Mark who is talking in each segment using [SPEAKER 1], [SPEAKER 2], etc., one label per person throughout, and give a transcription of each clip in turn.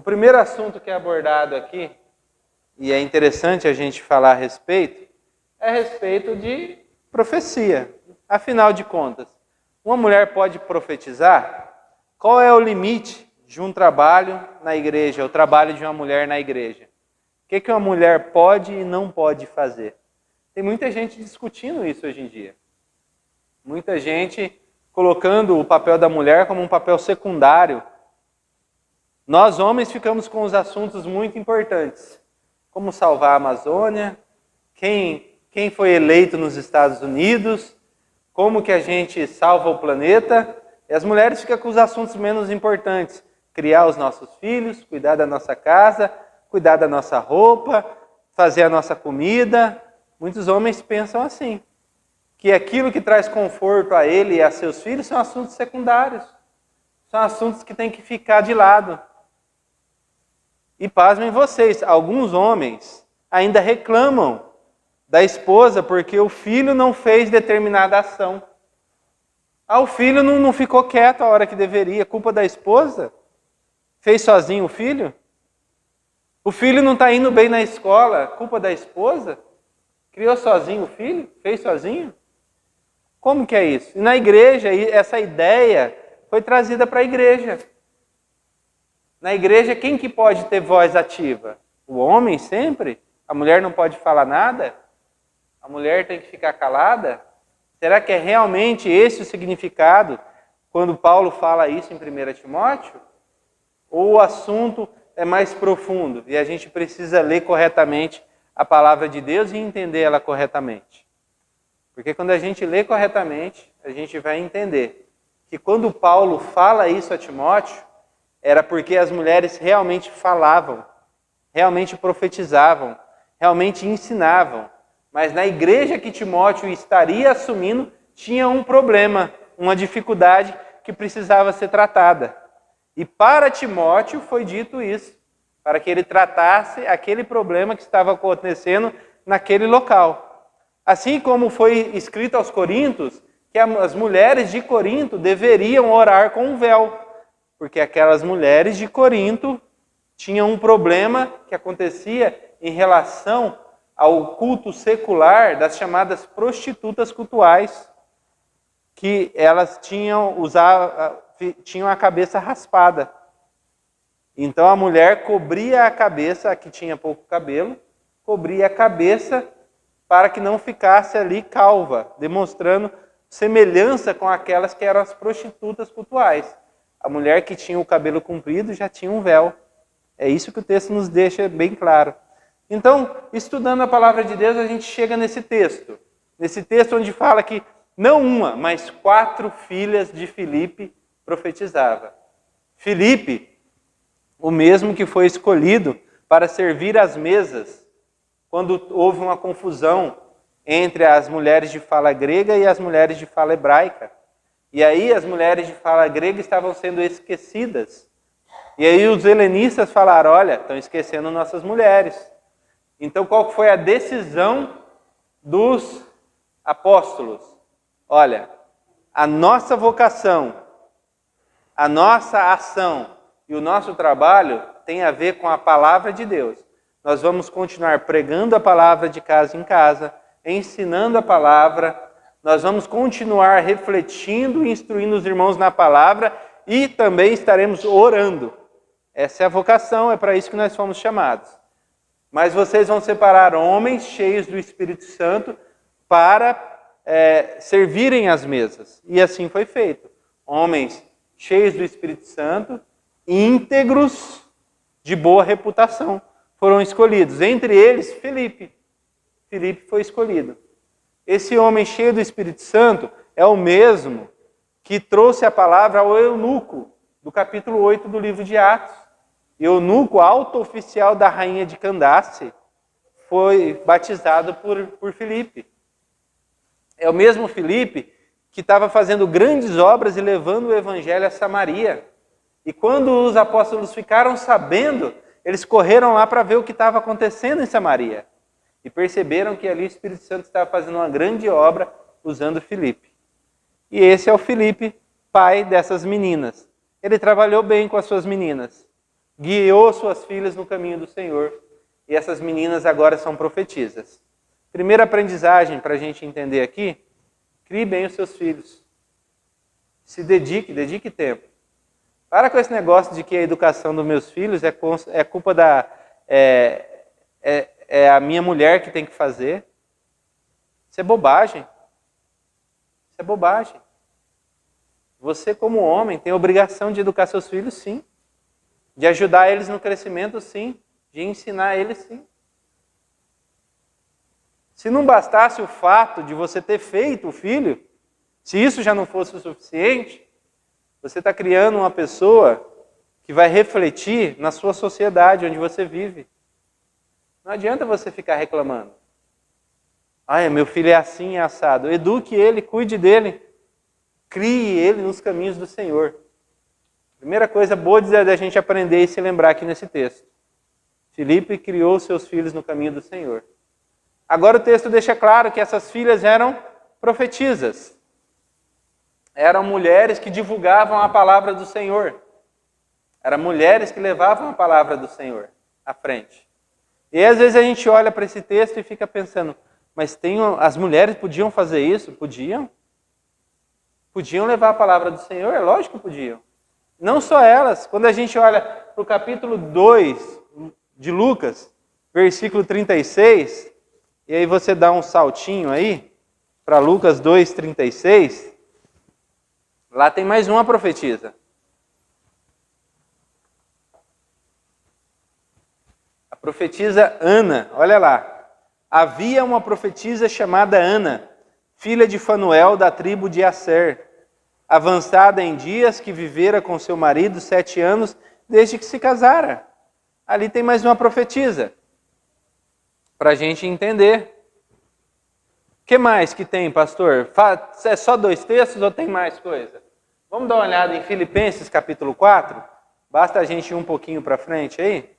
[SPEAKER 1] O primeiro assunto que é abordado aqui, e é interessante a gente falar a respeito, é a respeito de profecia. Afinal de contas, uma mulher pode profetizar? Qual é o limite de um trabalho na igreja, o trabalho de uma mulher na igreja? O que uma mulher pode e não pode fazer? Tem muita gente discutindo isso hoje em dia. Muita gente colocando o papel da mulher como um papel secundário. Nós, homens, ficamos com os assuntos muito importantes. Como salvar a Amazônia, quem foi eleito nos Estados Unidos, como que a gente salva o planeta. E as mulheres ficam com os assuntos menos importantes. Criar os nossos filhos, cuidar da nossa casa, cuidar da nossa roupa, fazer a nossa comida. Muitos homens pensam assim, que aquilo que traz conforto a ele e a seus filhos são assuntos secundários. São assuntos que têm que ficar de lado. E pasmem vocês, alguns homens ainda reclamam da esposa porque o filho não fez determinada ação. O filho não ficou quieto a hora que deveria. Culpa da esposa? Fez sozinho o filho? O filho não está indo bem na escola. Culpa da esposa? Criou sozinho o filho? Fez sozinho? Como que é isso? E na igreja, essa ideia foi trazida para a igreja. Na igreja, quem que pode ter voz ativa? O homem sempre? A mulher não pode falar nada? A mulher tem que ficar calada? Será que é realmente esse o significado quando Paulo fala isso em 1 Timóteo? Ou o assunto é mais profundo e a gente precisa ler corretamente a palavra de Deus e entender ela corretamente? Porque quando a gente lê corretamente, a gente vai entender que quando Paulo fala isso a Timóteo, era porque as mulheres realmente falavam, realmente profetizavam, realmente ensinavam. Mas na igreja que Timóteo estaria assumindo, tinha um problema, uma dificuldade que precisava ser tratada. E para Timóteo foi dito isso, para que ele tratasse aquele problema que estava acontecendo naquele local. Assim como foi escrito aos Coríntios, que as mulheres de Corinto deveriam orar com um véu, porque aquelas mulheres de Corinto tinham um problema que acontecia em relação ao culto secular das chamadas prostitutas cultuais, que elas tinham a cabeça raspada. Então a mulher cobria a cabeça, a que tinha pouco cabelo, cobria a cabeça para que não ficasse ali calva, demonstrando semelhança com aquelas que eram as prostitutas cultuais. A mulher que tinha o cabelo comprido já tinha um véu. É isso que o texto nos deixa bem claro. Então, estudando a palavra de Deus, a gente chega nesse texto. Nesse texto onde fala que não uma, mas 4 filhas de Filipe profetizava. Filipe, o mesmo que foi escolhido para servir às mesas, quando houve uma confusão entre as mulheres de fala grega e as mulheres de fala hebraica. E aí as mulheres de fala grega estavam sendo esquecidas. E aí os helenistas falaram, olha, estão esquecendo nossas mulheres. Então qual foi a decisão dos apóstolos? Olha, a nossa vocação, a nossa ação e o nosso trabalho tem a ver com a palavra de Deus. Nós vamos continuar pregando a palavra de casa em casa, ensinando a palavra, nós vamos continuar refletindo e instruindo os irmãos na palavra e também estaremos orando. Essa é a vocação, é para isso que nós fomos chamados. Mas vocês vão separar homens cheios do Espírito Santo para servirem as mesas. E assim foi feito. Homens cheios do Espírito Santo, íntegros, de boa reputação, foram escolhidos. Entre eles, Filipe. Filipe foi escolhido. Esse homem cheio do Espírito Santo é o mesmo que trouxe a palavra ao eunuco, do capítulo 8 do livro de Atos. Eunuco, alto oficial da rainha de Candace, foi batizado por Filipe. É o mesmo Filipe que estava fazendo grandes obras e levando o evangelho a Samaria. E quando os apóstolos ficaram sabendo, eles correram lá para ver o que estava acontecendo em Samaria. E perceberam que ali o Espírito Santo estava fazendo uma grande obra usando Filipe. E esse é o Filipe, pai dessas meninas. Ele trabalhou bem com as suas meninas. guiou suas filhas no caminho do Senhor. E essas meninas agora são profetisas. Primeira aprendizagem para a gente entender aqui: crie bem os seus filhos. Se dedique tempo. Para com esse negócio de que a educação dos meus filhos é culpa da... É a minha mulher que tem que fazer. Isso é bobagem. Isso é bobagem. Você, como homem, tem a obrigação de educar seus filhos, sim. De ajudar eles no crescimento, sim. De ensinar eles, sim. Se não bastasse o fato de você ter feito o filho, se isso já não fosse o suficiente, você está criando uma pessoa que vai refletir na sua sociedade, onde você vive. Não adianta você ficar reclamando. Meu filho é assim, é assado. Eduque ele, cuide dele. Crie ele nos caminhos do Senhor. Primeira coisa boa da gente aprender e se lembrar aqui nesse texto. Filipe criou seus filhos no caminho do Senhor. Agora o texto deixa claro que essas filhas eram profetisas. Eram mulheres que divulgavam a palavra do Senhor. Eram mulheres que levavam a palavra do Senhor à frente. E às vezes a gente olha para esse texto e fica pensando, mas as mulheres podiam fazer isso? Podiam? Podiam levar a palavra do Senhor? É lógico que podiam. Não só elas. Quando a gente olha para o capítulo 2 de Lucas, versículo 36, e aí você dá um saltinho aí, para Lucas 2:36, lá tem mais uma profetisa. A profetisa Ana, olha lá. Havia uma profetisa chamada Ana, filha de Fanuel, da tribo de Asser, avançada em dias, que vivera com seu marido 7 anos, desde que se casara. Ali tem mais uma profetisa, para a gente entender. O que mais que tem, pastor? É só 2 textos ou tem mais coisa? Vamos dar uma olhada em Filipenses capítulo 4? Basta a gente ir um pouquinho para frente aí.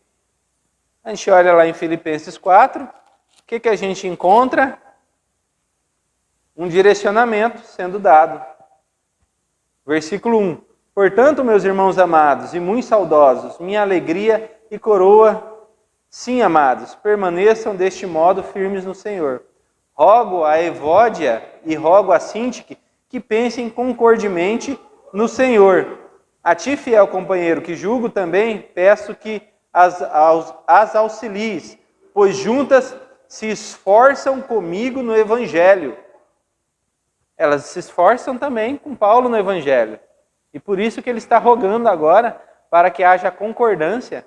[SPEAKER 1] A gente olha lá em Filipenses 4, o que a gente encontra? Um direcionamento sendo dado. Versículo 1. Portanto, meus irmãos amados e muito saudosos, minha alegria e coroa, sim, amados, permaneçam deste modo firmes no Senhor. Rogo a Evódia e rogo a Sintique que pensem concordemente no Senhor. A ti, fiel companheiro, que julgo também, peço que as auxilies, pois juntas se esforçam comigo no Evangelho. Elas se esforçam também com Paulo no Evangelho. E por isso que ele está rogando agora para que haja concordância,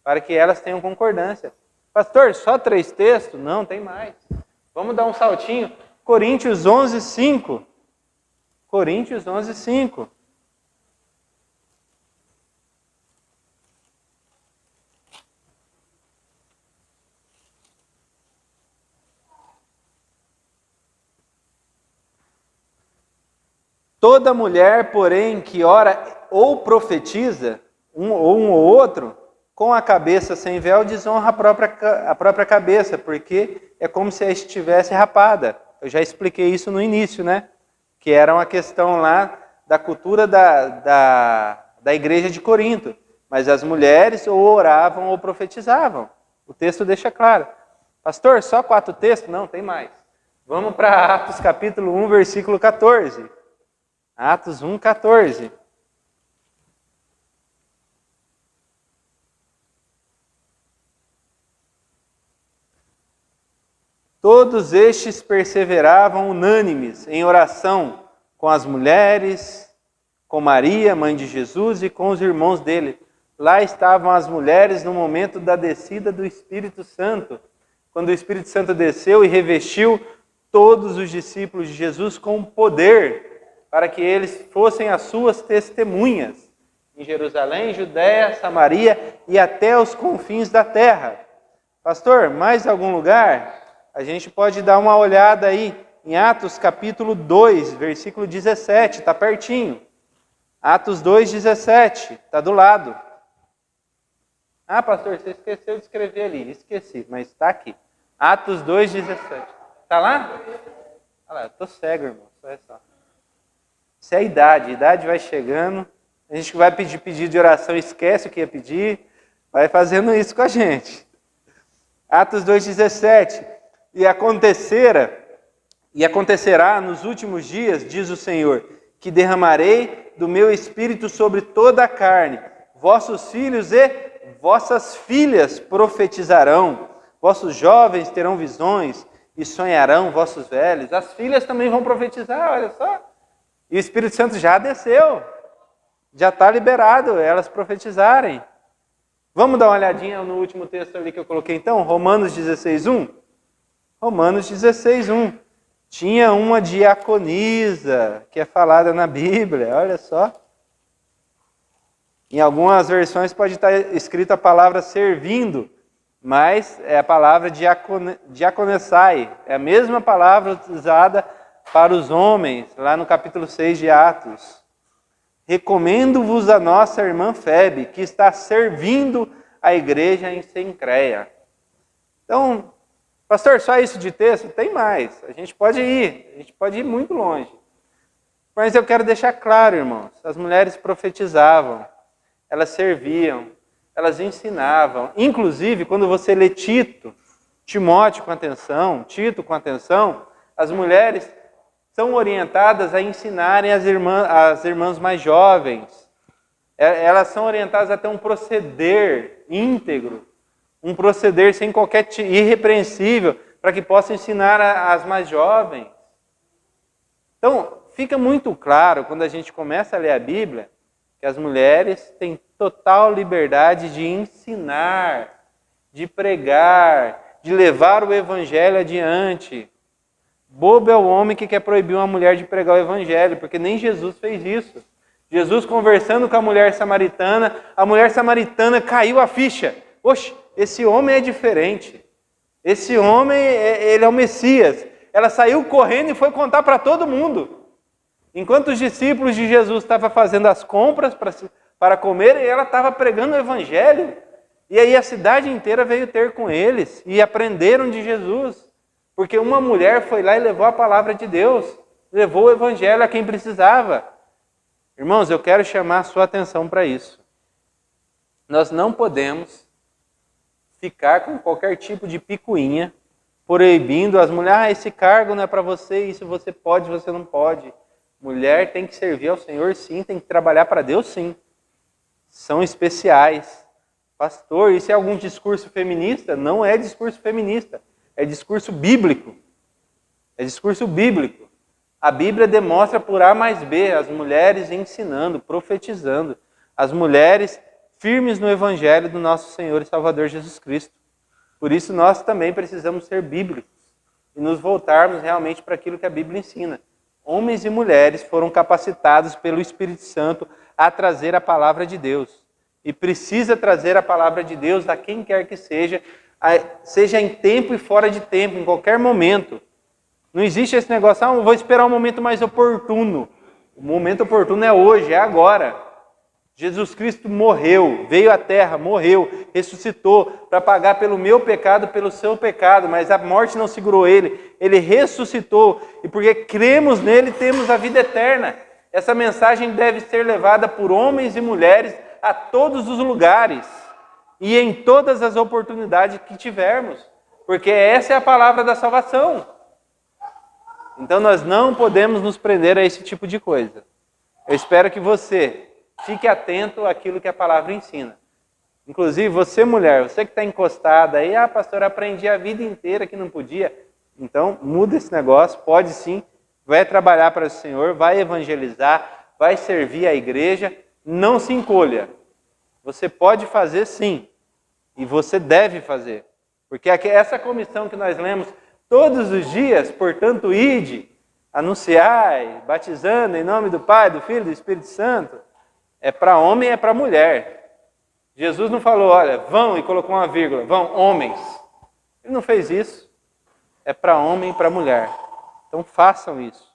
[SPEAKER 1] para que elas tenham concordância. Pastor, só 3 textos? Não, tem mais. Vamos dar um saltinho. Coríntios 11:5. Coríntios 11:5. Toda mulher, porém, que ora ou profetiza, um ou outro, com a cabeça sem véu, desonra a própria cabeça, porque é como se ela estivesse rapada. Eu já expliquei isso no início, né? Que era uma questão lá da cultura da igreja de Corinto. Mas as mulheres ou oravam ou profetizavam. O texto deixa claro. Pastor, só 4 textos? Não, tem mais. Vamos para Atos capítulo 1, versículo 14. Atos 1:14. Todos estes perseveravam unânimes em oração com as mulheres, com Maria, mãe de Jesus, e com os irmãos dele. Lá estavam as mulheres no momento da descida do Espírito Santo, quando o Espírito Santo desceu e revestiu todos os discípulos de Jesus com poder, para que eles fossem as suas testemunhas em Jerusalém, Judéia, Samaria e até os confins da terra. Pastor, mais algum lugar? A gente pode dar uma olhada aí em Atos capítulo 2, versículo 17, está pertinho. Atos 2:17, está do lado. Ah, pastor, você esqueceu de escrever ali. Esqueci, mas está aqui. Atos 2:17. Está lá? Olha lá, eu estou cego, irmão. Só. Isso é a idade vai chegando, A gente vai pedir pedido de oração, esquece o que ia pedir, vai fazendo isso com a gente. Atos 2,17. E acontecerá nos últimos dias, diz o Senhor, que derramarei do meu espírito sobre toda a carne. Vossos filhos e vossas filhas profetizarão. Vossos jovens terão visões e sonharão vossos velhos. As filhas também vão profetizar, olha só. E o Espírito Santo já desceu. Já está liberado elas profetizarem. Vamos dar uma olhadinha no último texto ali que eu coloquei então? Romanos 16:1. Romanos 16:1. Tinha uma diaconisa, que é falada na Bíblia, olha só. Em algumas versões pode estar escrita a palavra servindo, mas é a palavra diaconessai. É a mesma palavra usada para os homens, lá no capítulo 6 de Atos. Recomendo-vos a nossa irmã Febe, que está servindo a igreja em Cencreia. Então, pastor, só isso de texto? Tem mais. A gente pode ir muito longe. Mas eu quero deixar claro, irmãos, as mulheres profetizavam, elas serviam, elas ensinavam. Inclusive, quando você lê Tito com atenção, as mulheres são orientadas a ensinarem as irmãs mais jovens. Elas são orientadas a ter um proceder íntegro, um proceder sem qualquer irrepreensível, para que possam ensinar as mais jovens. Então, fica muito claro, quando a gente começa a ler a Bíblia, que as mulheres têm total liberdade de ensinar, de pregar, de levar o evangelho adiante. Bobo é o homem que quer proibir uma mulher de pregar o evangelho, porque nem Jesus fez isso. Jesus conversando com a mulher samaritana caiu a ficha. Oxe, esse homem é diferente. Esse homem, ele é o Messias. Ela saiu correndo e foi contar para todo mundo. Enquanto os discípulos de Jesus estavam fazendo as compras para comer, ela estava pregando o evangelho. E aí a cidade inteira veio ter com eles e aprenderam de Jesus. Porque uma mulher foi lá e levou a palavra de Deus, levou o evangelho a quem precisava. Irmãos, eu quero chamar a sua atenção para isso. Nós não podemos ficar com qualquer tipo de picuinha, proibindo as mulheres, esse cargo não é para você, isso você pode, você não pode. Mulher tem que servir ao Senhor sim, tem que trabalhar para Deus sim. São especiais. Pastor, isso é algum discurso feminista? Não é discurso feminista. É discurso bíblico. É discurso bíblico. A Bíblia demonstra por A mais B as mulheres ensinando, profetizando. As mulheres firmes no Evangelho do nosso Senhor e Salvador Jesus Cristo. Por isso nós também precisamos ser bíblicos e nos voltarmos realmente para aquilo que a Bíblia ensina. Homens e mulheres foram capacitados pelo Espírito Santo a trazer a palavra de Deus. E precisa trazer a palavra de Deus a quem quer que seja em tempo e fora de tempo, em qualquer momento. Não existe esse negócio, eu vou esperar um momento mais oportuno. O momento oportuno é hoje, é agora. Jesus Cristo morreu, veio à terra, morreu, ressuscitou para pagar pelo meu pecado, pelo seu pecado, mas a morte não segurou ele, ele ressuscitou, e porque cremos nele, temos a vida eterna. Essa mensagem deve ser levada por homens e mulheres a todos os lugares e em todas as oportunidades que tivermos, porque essa é a palavra da salvação. Então nós não podemos nos prender a esse tipo de coisa. Eu espero que você fique atento àquilo que a palavra ensina. Inclusive, você mulher, você que está encostada aí, pastor, aprendi a vida inteira que não podia. Então, muda esse negócio, pode sim, vai trabalhar para o Senhor, vai evangelizar, vai servir a igreja, não se encolha. Você pode fazer sim, e você deve fazer. Porque essa comissão que nós lemos todos os dias, portanto, ide, anunciai, batizando em nome do Pai, do Filho e do Espírito Santo, é para homem e é para mulher. Jesus não falou, olha, vão e colocou uma vírgula, vão, homens. Ele não fez isso. É para homem e para mulher. Então façam isso.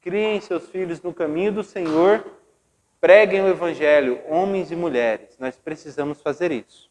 [SPEAKER 1] Criem seus filhos no caminho do Senhor, preguem o Evangelho, homens e mulheres. Nós precisamos fazer isso.